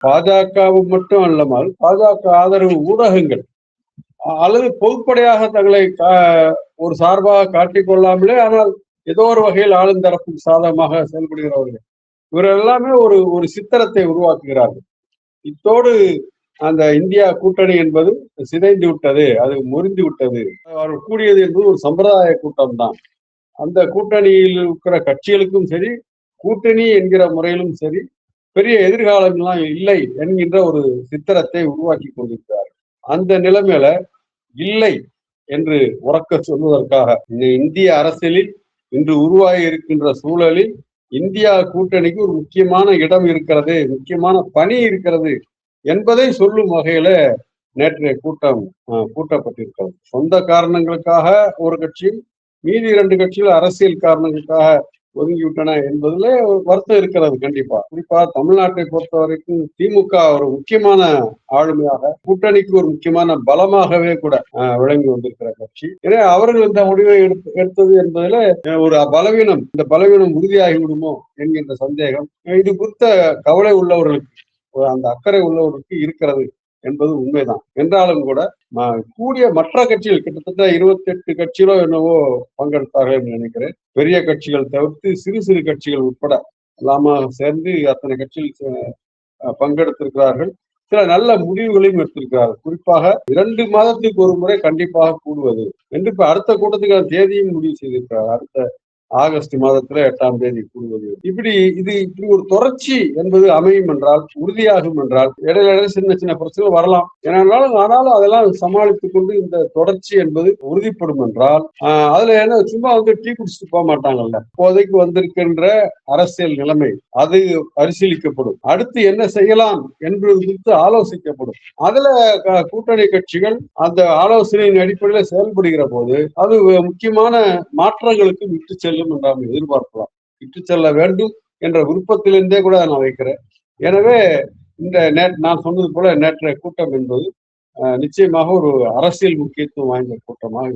பாஜகவும் மட்டும் அல்லாமல் பாஜக ஆதரவு ஊடகங்கள் அல்லது பொதுப்படையாக தங்களை ஒரு சார்பாக காட்டிக்கொள்ளாமலே, ஆனால் ஏதோ ஒரு வகையில் ஆளும் தரப்புக்கு சாதகமாக செயல்படுகிறவர்கள் இவர்கள் எல்லாமே ஒரு ஒரு சித்திரத்தை உருவாக்குகிறார்கள். இத்தோடு அந்த இந்தியா கூட்டணி என்பது சிதைந்து விட்டது, அது முறிந்து விட்டது. அவர்கள் கூடியது என்பது ஒரு சம்பிரதாய கூட்டம் தான். அந்த கூட்டணியில் இருக்கிற கட்சிகளுக்கும் சரி, கூட்டணி என்கிற முறையிலும் சரி, பெரிய எதிர்காலம்லாம் இல்லை என்கின்ற ஒரு சித்திரத்தை உருவாக்கி கொண்டிருக்கிறார்கள். அந்த நிலைமையில இல்லை என்று உறக்க சொல்வதற்காக இந்த இந்திய அரசியலில் இன்று உருவாகி இருக்கின்ற சூழலில் இந்தியா கூட்டணிக்கு ஒரு முக்கியமான இடம் இருக்கிறது, முக்கியமான பணி இருக்கிறது என்பதை சொல்லும் வகையில நேற்றைய கூட்டம் கூட்டப்பட்டிருக்கிறது. சொந்த காரணங்களுக்காக ஒரு கட்சியும், மீதி 2 கட்சிகள் அரசியல் காரணங்களுக்காக ஒதுங்கிவிட்டன என்பதுல ஒரு வருத்தம் இருக்கிறது. கண்டிப்பா, குறிப்பா தமிழ்நாட்டை பொறுத்த வரைக்கும் திமுக ஒரு முக்கியமான ஆளுமையாக, கூட்டணிக்கு ஒரு முக்கியமான பலமாகவே கூட விளங்கி வந்திருக்கிற கட்சி. எனவே அவர்கள் இந்த முடிவை எடுத்தது என்பதுல ஒரு பலவீனம், இந்த பலவீனம் உறுதியாகி விடுமோ என்கின்ற சந்தேகம் இது குறித்த கவலை உள்ளவர்களுக்கு, அந்த அக்கறை உள்ளவர்களுக்கு இருக்கிறது என்பது உண்மைதான். என்றாலும் கூட கூடிய மற்ற கட்சிகள் கிட்டத்தட்ட 28 கட்சிகளோ என்னவோ பங்கெடுத்தார்கள் என்று நினைக்கிறேன். பெரிய கட்சிகள் தவிர்த்து சிறு சிறு கட்சிகள் உட்பட எல்லாம சேர்ந்து அத்தனை கட்சிகள் பங்கெடுத்திருக்கிறார்கள். சில நல்ல முடிவுகளையும் எடுத்திருக்கிறார்கள். குறிப்பாக 2 மாதத்துக்கு ஒரு முறை கண்டிப்பாக கூடுவது என்று இப்ப அடுத்த கூட்டத்துக்கான தேதியும் முடிவு செய்திருக்கிறார். அடுத்த ஆகஸ்ட் மாதத்துல 8ஆம் தேதி கூடுவது. இப்படி ஒரு தொடர்ச்சி என்பது அமையும் என்றால், உறுதியாகும் என்றால், இடையில சின்ன சின்ன பிரச்சனைகள் வரலாம். ஆனாலும் அதெல்லாம் சமாளித்துக் கொண்டு இந்த தொடர்ச்சி என்பது உறுதிப்படும் என்றால், அதுல என்ன சும்மா டீ குடிச்சிட்டு போக மாட்டாங்கல்ல. இப்போதைக்கு வந்திருக்கின்ற அரசியல் நிலைமை அது பரிசீலிக்கப்படும். அடுத்து என்ன செய்யலாம் என்பது குறித்து ஆலோசிக்கப்படும். அதுல கூட்டணி கட்சிகள் அந்த ஆலோசனையின் அடிப்படையில் செயல்படுகிற போது அது முக்கியமான மாற்றங்களுக்கு விட்டு செல்லும் என்று நாம் எதிர்பார்க்கலாம். விட்டு செல்ல வேண்டும் என்ற விருப்பத்திலிருந்தே கூட நான் வைக்கிறேன். எனவே இந்த நான் சொன்னது போல நேற்றைய கூட்டம் என்பது நிச்சயமாக ஒரு அரசியல் முக்கியத்துவம் வாய்ந்த கூட்டமாக